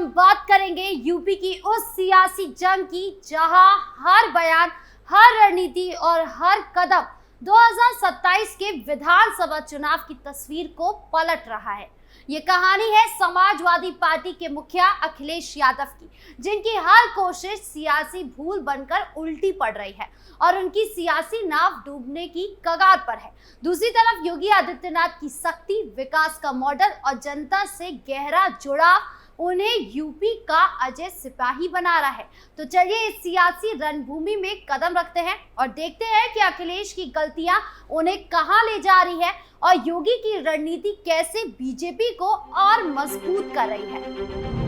हम बात करेंगे यूपी की उस सियासी जंग की जहां हर बयान, हर रणनीति और हर कदम 2027 के विधानसभा चुनाव की तस्वीर को पलट रहा है। ये कहानी है समाजवादी पार्टी के मुखिया अखिलेश यादव की, जिनकी हर कोशिश सियासी भूल बनकर उल्टी पड़ रही है और उनकी सियासी नाव डूबने की कगार पर है। दूसरी तरफ योगी आदित्यनाथ की शक्ति, विकास का मॉडल और जनता से गहरा जुड़ाव उन्हें यूपी का अजय सिपाही बना रहा है। तो चलिए इस सियासी रणभूमि में कदम रखते हैं और देखते हैं कि अखिलेश की गलतियां उन्हें कहां ले जा रही है और योगी की रणनीति कैसे बीजेपी को और मजबूत कर रही है।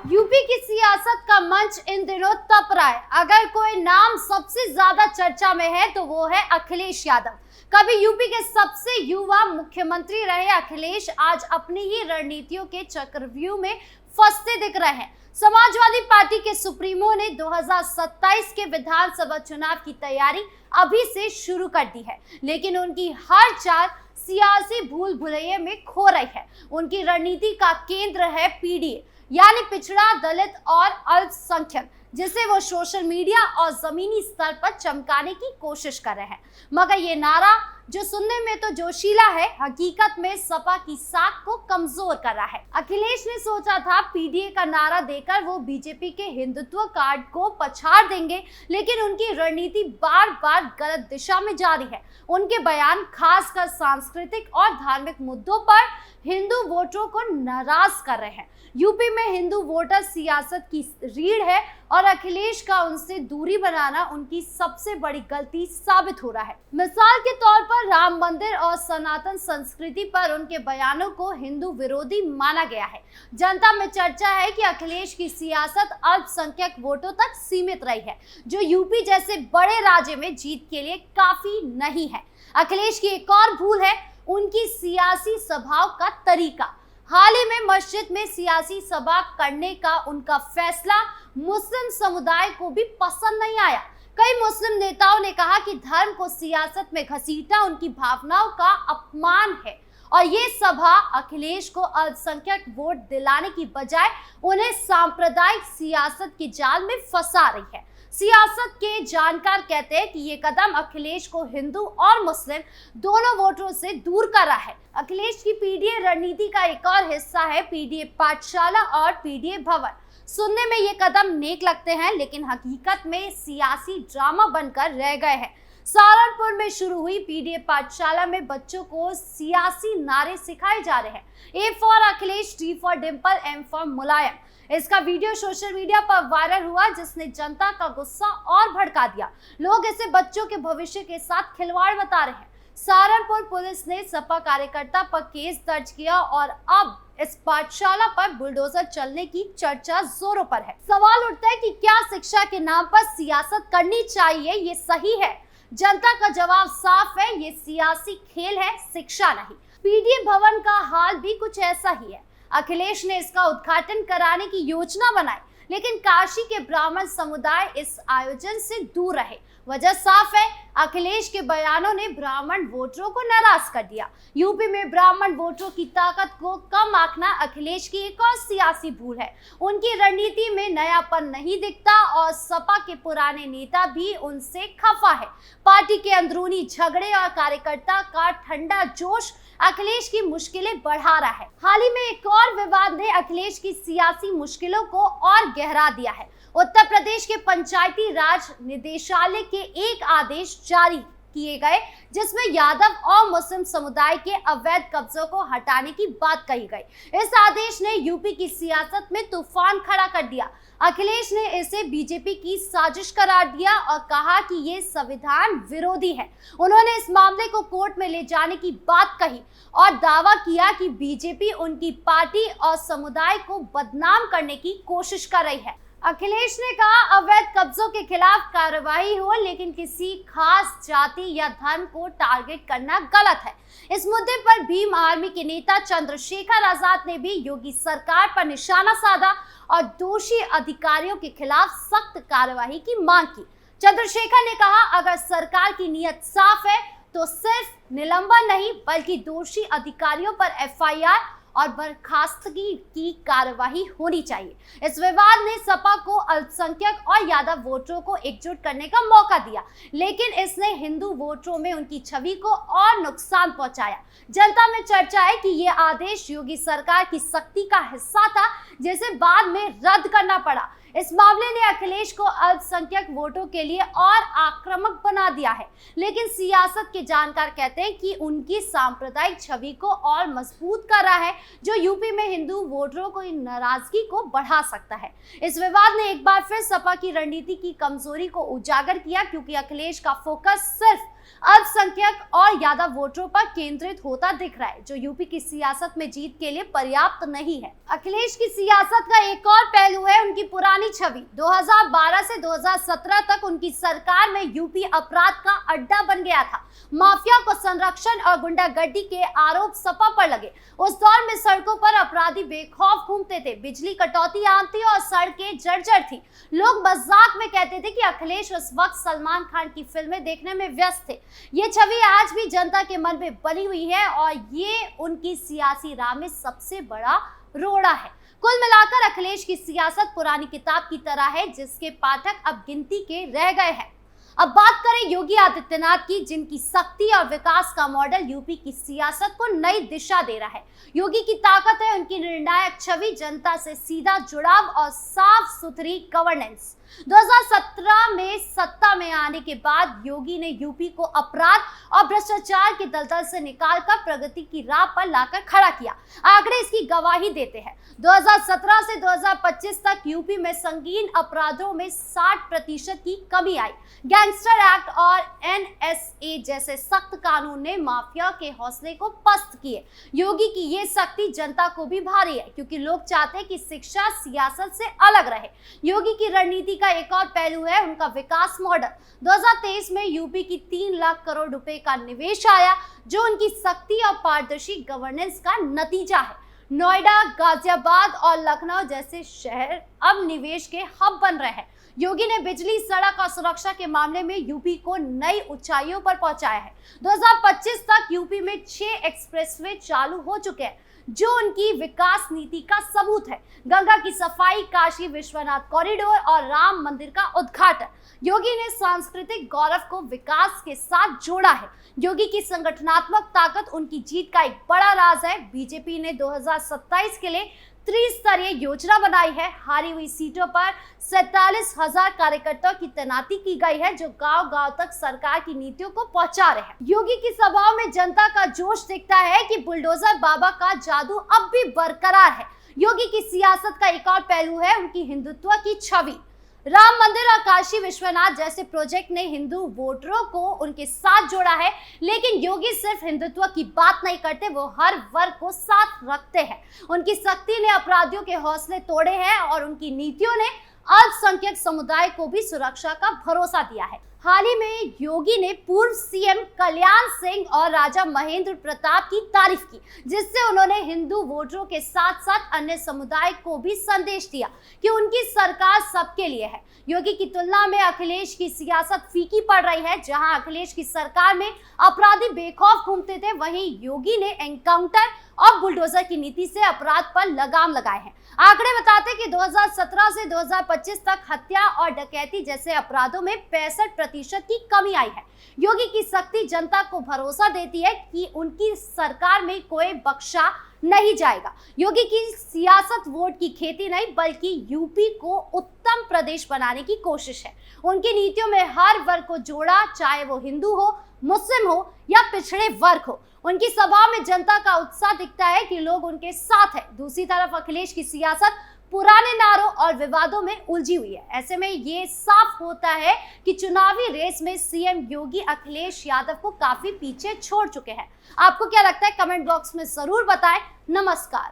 यूपी की सियासत का मंच इन दिनों तप रहा है। अगर कोई नाम सबसे ज्यादा चर्चा में है तो वो है अखिलेश यादव। कभी यूपी के सबसे युवा मुख्यमंत्री रहे अखिलेश आज अपनी ही रणनीतियों के चक्रव्यूह में फंसते दिख रहे हैं। समाजवादी पार्टी के सुप्रीमो ने 2027 के विधानसभा चुनाव की तैयारी अभी से शुरू कर दी है, लेकिन उनकी हर चाल सियासी भूल भुलैया में खो रही है। उनकी रणनीति का केंद्र है पीडीए, यानी पिछड़ा, दलित और अल्पसंख्यक, जिसे वो सोशल मीडिया और जमीनी स्तर पर चमकाने की कोशिश कर रहे हैं। मगर ये नारा जो सुनने में तो जोशीला है, हकीकत में सपा की साख को कमजोर कर रहा है। अखिलेश ने सोचा था पीडीए का नारा देकर वो बीजेपी के हिंदुत्व कार्ड को पछाड़ देंगे, लेकिन उनकी रणनीति बार बार गलत दिशा में जा रही है। उनके बयान खासकर सांस्कृतिक और धार्मिक मुद्दों पर हिंदू वोटरों को नाराज कर रहे हैं। यूपी में हिंदू वोटर सियासत की रीढ़ है और अखिलेश का उनसे दूरी बनाना उनकी सबसे बड़ी गलती साबित हो रहा है। मिसाल के तौर पर राम मंदिर और सनातन संस्कृति पर उनके बयानों को हिंदू विरोधी माना गया है। जनता में चर्चा है कि अखिलेश की सियासत अल्पसंख्यक वोटों तक सीमित रही है, जो यूपी जैसे बड़े राज्य में जीत के लिए काफी नहीं है। अखिलेश की एक और भूल है उनकी सियासी सभाओं का तरीका। हाल ही में मस्जिद में सियासी सभा करने का उनका फैसला मुस्लिम समुदाय को भी पसंद नहीं आया। कई मुस्लिम नेताओं ने कहा कि धर्म को सियासत में घसीटना उनकी भावनाओं का अपमान है और ये सभा अखिलेश को अल्पसंख्यक वोट दिलाने की बजाय उन्हें सांप्रदायिक सियासत के जाल में फंसा रही है। सियासत के जानकार कहते हैं कि ये कदम अखिलेश को हिंदू और मुस्लिम दोनों वोटरों से दूर कर रहा है। अखिलेश की पीडीए रणनीति का एक और हिस्सा है पीडीए पाठशाला और पीडीए भवन। सुनने में ये कदम नेक लगते हैं, लेकिन हकीकत में सियासी ड्रामा बनकर रह गए हैं। सहारनपुर में शुरू हुई पीडीए पाठशाला में बच्चों को सियासी नारे सिखाए जा रहे हैं। A for Akhilesh, D for Dimple, M for Mulayam. इसका वीडियो सोशल मीडिया पर वायरल हुआ, जिसने जनता का गुस्सा और भड़का दिया। लोग इसे बच्चों के भविष्य के साथ खिलवाड़ बता रहे हैं। सहारनपुर पुलिस ने सपा कार्यकर्ता पर केस दर्ज किया और अब इस पाठशाला पर बुलडोजर चलने की चर्चा जोरों पर है। सवाल उठता है कि क्या शिक्षा के नाम पर सियासत करनी चाहिए? ये सही है? जनता का जवाब साफ है, ये सियासी खेल है, शिक्षा नहीं। पीडीए भवन का हाल भी कुछ ऐसा ही है। अखिलेश ने इसका उद्घाटन कराने की योजना बनाई, लेकिन काशी के ब्राह्मण समुदाय इस आयोजन से दूर रहे। वजह साफ है, अखिलेश के बयानों ने ब्राह्मण वोटरों को नाराज कर दिया। यूपी में ब्राह्मण वोटरों की ताकत को कम आंकना अखिलेश की एक और सियासी भूल है। उनकी रणनीति में नयापन नहीं दिखता और सपा के पुराने नेता भी उनसे खफा है। पार्टी के अंदरूनी झगड़े और कार्यकर्ता का ठंडा जोश अखिलेश की मुश्किलें बढ़ा रहा है। हाल ही में एक और विवाद ने अखिलेश की सियासी मुश्किलों को और गहरा दिया है। उत्तर प्रदेश के पंचायती राज निदेशालय के एक आदेश जारी किए गए, जिसमें यादव और मुस्लिम समुदाय के अवैध कब्जों को हटाने की बात कही गई। इस आदेश ने यूपी की सियासत में तूफान खड़ा कर दिया। अखिलेश ने इसे बीजेपी की साजिश करार दिया और कहा कि ये संविधान विरोधी है। उन्होंने इस मामले को कोर्ट में ले जाने की बात कही और दावा किया कि बीजेपी उनकी पार्टी और समुदाय को बदनाम करने की कोशिश कर रही है। अखिलेश ने कहा अवैध कब्जों के खिलाफ कार्रवाई हो, लेकिन किसी खास जाति या धर्म को टारगेट करना गलत है। इस मुद्दे पर भीम आर्मी के नेता चंद्रशेखर आजाद ने भी योगी सरकार पर निशाना साधा और दोषी अधिकारियों के खिलाफ सख्त कार्रवाई की मांग की। चंद्रशेखर ने कहा अगर सरकार की नीयत साफ है तो सिर्फ निलंबन नहीं बल्कि दोषी अधिकारियों पर एफआईआर और बर्खास्तगी की कार्यवाही होनी चाहिए। इस विवाद ने सपा को अल्पसंख्यक और यादव वोटरों को एकजुट करने का मौका दिया, लेकिन इसने हिंदू वोटरों में उनकी छवि को और नुकसान पहुंचाया। जनता में चर्चा है कि यह आदेश योगी सरकार की सख्ती का हिस्सा था, जिसे बाद में रद्द करना पड़ा। इस मामले ने अखिलेश को अल्पसंख्यक वोटों के लिए और आक्रामक बना दिया है, लेकिन सियासत के जानकार कहते हैं कि उनकी सांप्रदायिक छवि को और मजबूत कर रहा है, जो यूपी में हिंदू वोटरों को नाराजगी को बढ़ा सकता है। इस विवाद ने एक बार फिर सपा की रणनीति की कमजोरी को उजागर किया, क्योंकि अखिलेश का फोकस सिर्फ अल्पसंख्यक और यादव वोटरों पर केंद्रित होता दिख रहा है, जो यूपी की सियासत में जीत के लिए पर्याप्त नहीं है। अखिलेश की सियासत का एक और पहलू है उनकी पुरानी छवि। 2012 से 2017 तक उनकी सरकार में यूपी अपराध का अड्डा बन गया था। माफिया को संरक्षण और गुंडागर्दी के आरोप सपा पर लगे। उस दौर में सड़कों पर अपराधी बेखौफ घूमते थे, बिजली कटौती आम थी और सड़कें जर्जर थी। लोग मजाक में कहते थे कि अखिलेश उस वक्त सलमान खान की फिल्में देखने में व्यस्त थे। ये छवि आज भी जनता के मन में बनी हुई है और ये उनकी सियासी राह में सबसे बड़ा रोड़ा है। कुल मिलाकर अखिलेश की सियासत पुरानी किताब की तरह है, जिसके पाठक अब गिनती के रह गए हैं। अब बात करें योगी आदित्यनाथ की, जिनकी सख्ती और विकास का मॉडल यूपी की सियासत को नई दिशा दे रहा है। योगी की ताकत है उनकी निर्णायक छवि, जनता से सीधा जुड़ाव और साफ सुथरी गवर्नेंस। 2017 में सत्ता में आने के बाद योगी ने यूपी को अपराध और भ्रष्टाचार के दलदल से निकालकर प्रगति की राह पर लाकर खड़ा किया। आंकड़े इसकी गवाही देते हैं। 2017 से 2025 तक यूपी में संगीन अपराधों में 60% की कमी आई। गैंगस्टर एक्ट और एनएसए जैसे सख्त कानून ने माफिया के हौसले को पस्त किए। योगी की ये सख्ती जनता को भी भारी है, क्योंकि लोग चाहते हैं कि शिक्षा सियासत से अलग रहे। योगी की रणनीति का एक और पहलू है उनका विकास मॉडल। 2023 में यूपी की 3 लाख करोड़ रुपए का निवेश आया, जो उनकी सख्ती और पारदर्शी गवर्नेंस का नतीजा है। नोएडा, गाजियाबाद और लखनऊ जैसे शहर अब निवेश के हब बन रहे हैं। योगी ने बिजली, सड़क और सुरक्षा के मामले में यूपी को नई ऊंचाइयों पर पहुंचाया है। 2025 तक यूपी में 6 एक्सप्रेसवे चालू हो चुके हैं, जो उनकी विकास नीति का सबूत है। गंगा की सफाई, काशी विश्वनाथ कॉरिडोर और राम मंदिर का उद्घाटन। योगी ने सांस्कृतिक गौरव को विकास के साथ जोड़ा है। योगी की संगठनात्मक ताकत उनकी जीत का एक बड़ा राज है। बीजेपी ने 2027 के लिए त्रिस्तरीय योजना बनाई है। हारी हुई सीटों पर 47,000 कार्यकर्ताओं की तैनाती की गई है, जो गांव-गांव तक सरकार की नीतियों को पहुंचा रहे हैं। योगी की सभाओं में जनता का जोश दिखता है कि बुलडोजर बाबा का जादू अब भी बरकरार है। योगी की सियासत का एक और पहलू है उनकी हिंदुत्व की छवि। राम मंदिर और काशी विश्वनाथ जैसे प्रोजेक्ट ने हिंदू वोटरों को उनके साथ जोड़ा है, लेकिन योगी सिर्फ हिंदुत्व की बात नहीं करते, वो हर वर्ग को साथ रखते हैं। उनकी सख्ती ने अपराधियों के हौसले तोड़े हैं और उनकी नीतियों ने अल्पसंख्यक समुदाय को भी सुरक्षा का भरोसा दिया है। हाल ही में योगी ने पूर्व सीएम कल्याण सिंह और राजा महेंद्र प्रताप की तारीफ की, जिससे उन्होंने हिंदू वोटरों के साथ साथ अन्य समुदाय को भी संदेश दिया कि उनकी सरकार सबके लिए है। योगी की तुलना में अखिलेश की सियासत फीकी पड़ रही है। जहां अखिलेश की सरकार में अपराधी बेखौफ घूमते थे, वहीं योगी ने एनकाउंटर और बुलडोजर की नीति से अपराध पर लगाम लगाए हैं। आंकड़े बताते हैं कि 2017 से 2025 तक हत्या और डकैती जैसे अपराधों में 65% की कमी आई है। योगी की सख्ती जनता को भरोसा देती है कि उनकी सरकार में कोई बख्शा नहीं जाएगा। योगी की सियासत वोट की खेती नहीं, बल्कि यूपी को उत्तम प्रदेश बनाने की कोशिश है। उनकी नीतियों में हर वर्ग को जोड़ा, चाहे वो हिंदू हो, मुस्लिम हो या पिछड़े वर्ग हो। उनकी सभा में जनता का उत्साह दिखता है कि लोग उनके साथ हैं। दूसरी तरफ अखिलेश की सियासत पुराने नारों और विवादों में उलझी हुई है। ऐसे में ये साफ होता है कि चुनावी रेस में सीएम योगी अखिलेश यादव को काफी पीछे छोड़ चुके हैं। आपको क्या लगता है? कमेंट बॉक्स में जरूर बताएं। नमस्कार।